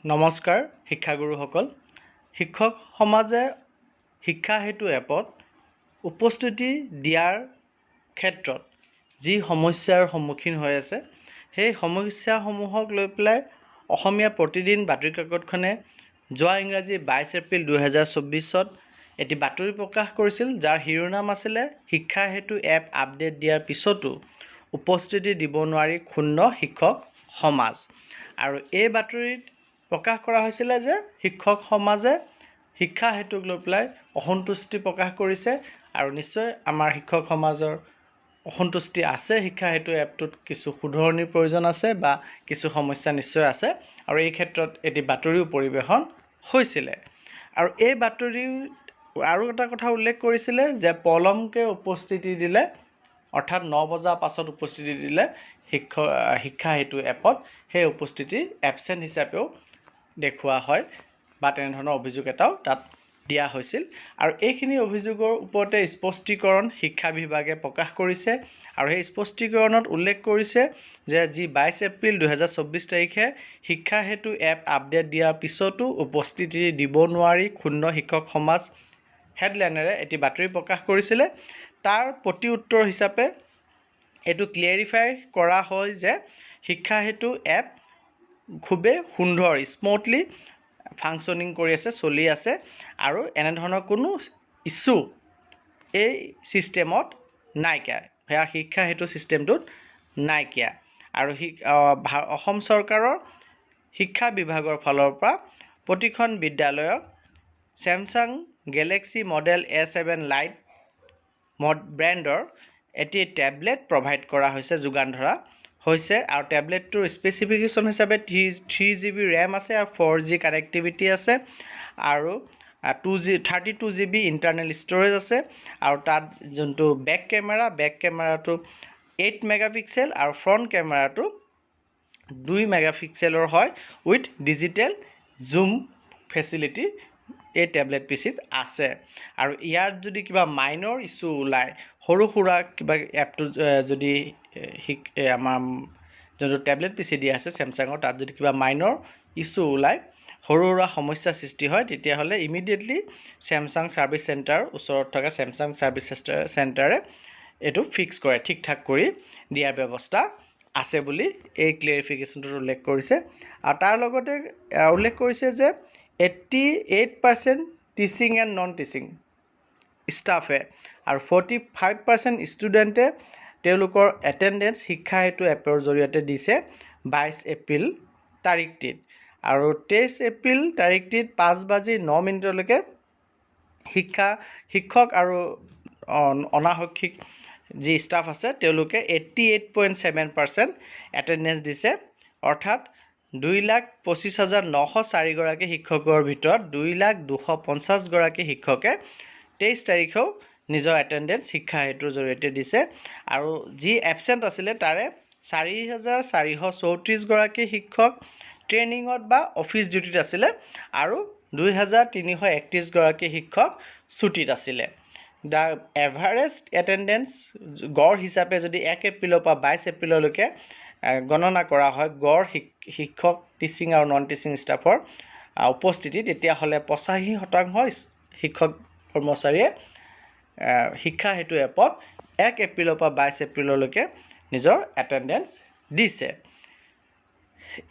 নমস্কাৰ শিক্ষাগুৰুসকল শিক্ষক সমাজে শিক্ষা হেতু এপত উপস্থিতি দিয়াৰ ক্ষেত্ৰত যি সমস্যাৰ সন্মুখীন হৈ আছে সেই সমস্যাসমূহক লৈ পেলাই অসমীয়া প্ৰতিদিন বাতৰি কাকতখনে যোৱা ইংৰাজী 22 এপ্ৰিল 2024 এটি বাতৰি প্ৰকাশ কৰিছিল যাৰ শিৰোনাম আছিলে শিক্ষা হেতু এপ আপডেট দিয়াৰ পিছতো উপস্থিতি দিব নোৱাৰি ক্ষুণ্ণ শিক্ষক সমাজ আৰু এই বাতৰিত প্ৰকাশ কৰা হৈছিলে যে শিক্ষক সমাজে শিক্ষা হেতুক লৈ পেলাই অসন্তুষ্টি প্ৰকাশ কৰিছে আৰু নিশ্চয় আমাৰ শিক্ষক সমাজৰ অসন্তুষ্টি আছে শিক্ষা হেতু এপটোত কিছু সুধৰণিৰ প্ৰয়োজন আছে বা কিছু সমস্যা নিশ্চয় আছে আৰু এই ক্ষেত্ৰত এটি বাতৰিও পৰিৱেশন হৈছিলে আৰু এই বাতৰিৰ আৰু এটা কথা উল্লেখ কৰিছিলে যে পলমকে উপস্থিতি দিলে অৰ্থাৎ 9 বজাৰ পাছত উপস্থিতি দিলে শিক্ষা হেতু এপত সেই উপস্থিতি এবসেন্ট হিচাপেও দেখুওৱা হয় বা তেনেধৰণৰ অভিযোগ এটাও তাত দিয়া হৈছিল আৰু এইখিনি অভিযোগৰ ওপৰতে স্পষ্টীকৰণ শিক্ষা বিভাগে প্ৰকাশ কৰিছে আৰু সেই স্পষ্টীকৰণত উল্লেখ কৰিছে যে যি 22 এপ্ৰিল 2024 তাৰিখে শিক্ষা হেতু এপ আপডেট দিয়াৰ পিছতো উপস্থিতি দিব নোৱাৰি ক্ষুণ্ণ শিক্ষক সমাজ হেডলাইনেৰে এটি বাতৰি প্ৰকাশ কৰিছিলে তাৰ প্ৰতি উত্তৰ হিচাপে এইটো ক্লিয়াৰিফাই কৰা হয় যে শিক্ষা হেতু এপ খুবেই সুন্দৰ স্মুথলি ফাংচনিং কৰি আছে চলি আছে আৰু এনেধৰণৰ কোনো ইছ্যু এই সিস্টেমত নাইকিয়া সেয়া শিক্ষা হেতু সিস্টেমটোত নাইকিয়া আৰু অসম চৰকাৰৰ শিক্ষা বিভাগৰ ফালৰ পৰা প্ৰতিখন বিদ্যালয়ক Samsung Galaxy model A7 lite ব্ৰেণ্ডৰ এটি ট্যাবলেট প্ৰভাইড কৰা হৈছে যোগান ধৰা হৈছে আৰু ট্যাবলেটটোৰ স্পেচিফিকেশ্যন হিচাপে 3GB RAM আছে আৰু 4G কানেক্টিভিটি আছে আৰু 32GB ইণ্টাৰনেল ষ্ট'ৰেজ আছে আৰু তাত যোনটো বেক কেমেৰাটো 8 মেগাপিক্সেল আৰু ফ্ৰণ্ট কেমেৰাটো 2 মেগাপিক্সেলৰ হয় উইথ ডিজিটেল জুম ফেচিলিটি এই ট্যাবলেট পিচিত আছে আৰু ইয়াত যদি কিবা মাইনৰ ইস্যু ওলায় সৰু সুৰা কিবা এপটো যদি আমাৰ যোনটো ট্যাবলেট পিচি দিয়া আছে স্যামসাঙৰ তাত যদি কিবা মাইনৰ ইস্যু ওলায় সৰু সুৰা সমস্যা সৃষ্টি হয় তেতিয়াহ'লে ইমিডিয়েটলি স্যামসাং সাৰ্ভিস চেণ্টাৰ ওচৰত থকা স্যামসাং সাৰ্ভিস চেণ্টাৰে এইটো ফিক্স কৰে ঠিক ঠাক কৰি দিয়াৰ ব্যৱস্থা আছে বুলি এই ক্লিয়াৰিফিকেশ্যনটো উল্লেখ কৰিছে আৰু তাৰ লগতে উল্লেখ কৰিছে যে 88% টিচিং এণ্ড নন টিচিং ষ্টাফে আৰু 45% ষ্টুডেণ্টে তেওঁলোকৰ এটেণ্ডেঞ্চ শিক্ষা হেতু এপৰ জৰিয়তে দিছে 22 এপ্ৰিল তাৰিখটিত আৰু 23 এপ্ৰিল তাৰিখটিত 5:09 শিক্ষক আৰু অনাশৈক্ষিক যি ষ্টাফ আছে তেওঁলোকে 88.7% এটেণ্ডেঞ্চ দিছে অৰ্থাৎ 2,25,904 গৰাকী শিক্ষকৰ ভিতৰত 2,250 গৰাকী শিক্ষকে 23 তাৰিখেও নিজৰ এটেণ্ডেঞ্চ শিক্ষা হেতুৰ জৰিয়তে দিছে আৰু যি এবসেন্ট আছিলে তাৰে 4,434 গৰাকী শিক্ষক ট্ৰেইনিঙত বা অফিচ ডিউটিত আছিলে আৰু 2,331 গৰাকী শিক্ষক ছুটিত আছিলে দ্য এভাৰেজ এটেণ্ডেঞ্চ গড় হিচাপে যদি 1 এপ্ৰিলৰ পৰা 22 এপ্ৰিললৈকে গণনা কৰা হয় গড় শিক্ষক টিচিং আৰু নন টিচিং ষ্টাফৰ উপস্থিতি তেতিয়াহ'লে 85% শিক্ষক কৰ্মচাৰীয়ে শিক্ষা হেতু এপত 1 এপ্ৰিলৰ পৰা 22 এপ্ৰিললৈকে নিজৰ এটেণ্ডেঞ্চ দিছে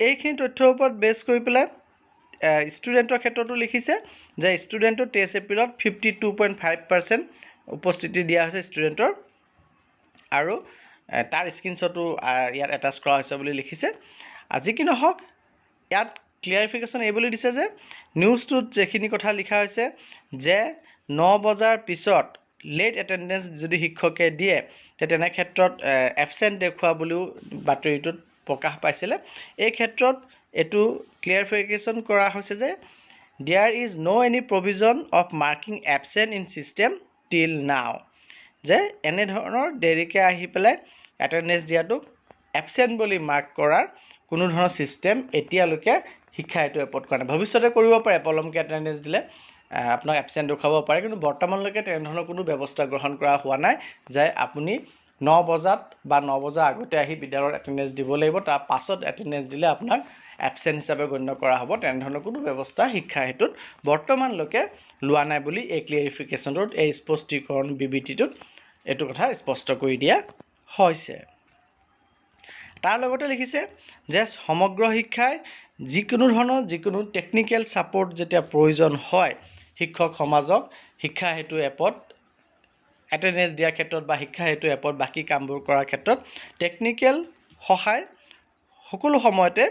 এইখিনি তথ্যৰ ওপৰত বেছ কৰি পেলাই ষ্টুডেণ্টৰ ক্ষেত্ৰতো লিখিছে যে ষ্টুডেণ্টৰ 23 এপ্ৰিলত 52.5% উপস্থিতি দিয়া হৈছে ষ্টুডেণ্টৰ আৰু তাৰ স্ক্ৰীনশ্বটো ইয়াত এটাচ কৰা হৈছে বুলি লিখিছে আজি কি নহওক ইয়াত ক্লিয়াৰিফিকেশ্যন এই বুলি দিছে যে নিউজটোত যেখিনি কথা লিখা হৈছে যে 9 বজাৰ পিছত লেট এটেণ্ডেঞ্চ যদি শিক্ষকে দিয়ে তেনে ক্ষেত্ৰত এবসেন্ট দেখুওৱা বুলিও বাতৰিটোত প্ৰকাশ পাইছিলে এই ক্ষেত্ৰত এটো ক্লিয়াৰিফিকেশ্যন কৰা হৈছে যে there is no any provision of marking absent in system till now যে এনে ধৰণৰ দেৰিকৈ আহি পেলাই এটেণ্ডেঞ্চ দিয়াটোক এবসেন্ট বুলি মাৰ্ক কৰাৰ কোনো ধৰণৰ সিস্টেম এতিয়ালৈকে শিক্ষা হেতু এপত কৰা নাই ভৱিষ্যতে কৰিব পাৰে পলমকৈ এটেণ্ডেঞ্চ দিলে আপোনাক এবসেন্ট দেখাব পাৰে কিন্তু বৰ্তমানলৈকে তেনেধৰণৰ কোনো ব্যৱস্থা গ্ৰহণ কৰা হোৱা নাই যে আপুনি 9 বজাত বা 9 বজাৰ আগতে আহি বিদ্যালয়ত এটেণ্ডেঞ্চ দিব লাগিব তাৰ পাছত এটেণ্ডেঞ্চ দিলে আপোনাক এবচেণ্ট হিচাপে গণ্য কৰা হ'ব তেনেধৰণৰ কোনো ব্যৱস্থা শিক্ষা হেতুত বৰ্তমানলৈকে লোৱা নাই বুলি এই ক্লিয়াৰিফিকেশ্যনটোত এই স্পষ্টীকৰণ বিবৃতিটোত এইটো কথা স্পষ্ট কৰি দিয়া হৈছে তাৰ লগতে লিখিছে যে সমগ্ৰ শিক্ষাই যিকোনো ধৰণৰ যিকোনো টেকনিক্যাল সাপোৰ্ট যেতিয়া প্ৰয়োজন হয় শিক্ষক সমাজক শিক্ষা হেতু এপত এটেন্ডেন্স দিয়াৰ ক্ষেত্ৰত বা শিক্ষা হেতু এপত বাকি কামবোৰ কৰাৰ ক্ষেত্ৰত টেকনিক্যাল সহায় সকলো সময়তে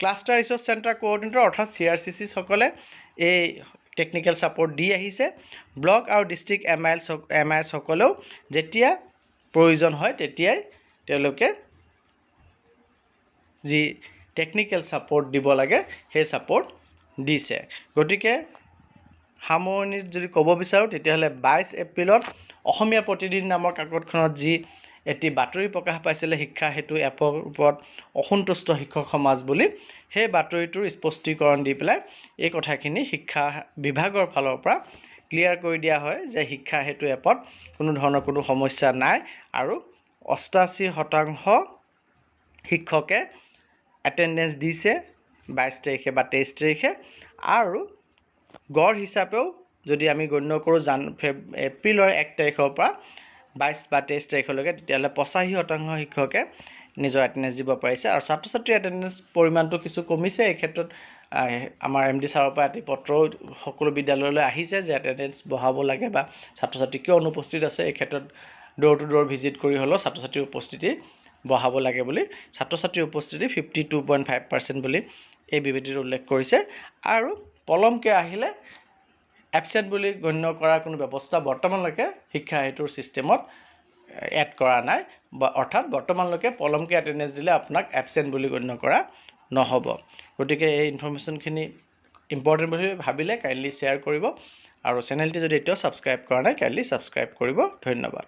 ক্লাষ্টাৰ ৰিসোৰ্স সেন্টাৰ কোঅৰ্ডিনেটৰ অৰ্থাৎ CRCC সকলে এই টেকনিক্যাল সাপোৰ্ট দি আহিছে ব্লক আৰু ডিস্ট্ৰিক্ট MIS সকলেও যেতিয়া প্ৰয়োজন হয় তেতিয়াই তেওঁলোকে যি টেকনিক্যাল সাপোৰ্ট দিব লাগে সেই সাপোৰ্ট দিছে গতিকে সামৰণিত যদি ক'ব বিচাৰো তেতিয়াহ'লে 22 এপ্ৰিলত অসমীয়া প্ৰতিদিন নামৰ কাকতখনত যি এটি বাতৰি প্ৰকাশ পাইছিলে শিক্ষা হেতু এপৰ ওপৰত অসন্তুষ্ট শিক্ষক সমাজ বুলি সেই বাতৰিটোৰ স্পষ্টীকৰণ দি পেলাই এই কথাখিনি শিক্ষা বিভাগৰ ফালৰ পৰা ক্লিয়াৰ কৰি দিয়া হয় যে শিক্ষা হেতু এপত কোনো ধৰণৰ কোনো সমস্যা নাই আৰু 88% শিক্ষকে এটেন্ডেন্স দিছে 22 তাৰিখে বা 23 তাৰিখে আৰু গড় হিচাপেও যদি আমি গণ্য কৰোঁ এপ্ৰিলৰ 1 তাৰিখৰ পৰা 22 বা 23 তাৰিখলৈকে তেতিয়াহ'লে 85% শিক্ষকে নিজৰ এটেন্ডেন্স দিব পাৰিছে আৰু ছাত্ৰ ছাত্ৰীৰ এটেন্ডেন্স পৰিমাণটো কিছু কমিছে এই ক্ষেত্ৰত আমাৰ MD ছাৰৰ পৰা এটি পত্ৰ সকলো বিদ্যালয়লৈ আহিছে যে এটেন্ডেন্স বঢ়াব লাগে বা ছাত্ৰ ছাত্ৰী কিয় অনুপস্থিত আছে এই ক্ষেত্ৰত ডোৰ টু ডোৰ ভিজিট কৰি হলো ছাত্ৰ ছাত্ৰীৰ উপস্থিতি বঢ়াব লাগে বুলি ছাত্ৰ ছাত্ৰীৰ উপস্থিতি 52.5% বুলি এই বিবৃতিত উল্লেখ কৰিছে আৰু পলমকে আহিলে এবচেণ্ট বুলি গণ্য কৰাৰ কোনো ব্যৱস্থা বৰ্তমানলৈকে শিক্ষা হেতুৰ সিস্টেমত এড কৰা নাই বা অৰ্থাৎ বৰ্তমানলৈকে পলমকে এটেন্ডেন্স দিলে আপোনাক এবচেণ্ট বুলি গণ্য কৰা নহব গতিকে এই ইনফৰমেশনখিনি ইম্পৰ্টেন্ট বুলি ভাবিলে কাইন্ডলি শ্বেয়াৰ কৰিব আৰু চেনেলটি যদি এতিয়াও সাবস্ক্ৰাইব কৰা নাই কাইন্ডলি সাবস্ক্ৰাইব কৰিব ধন্যবাদ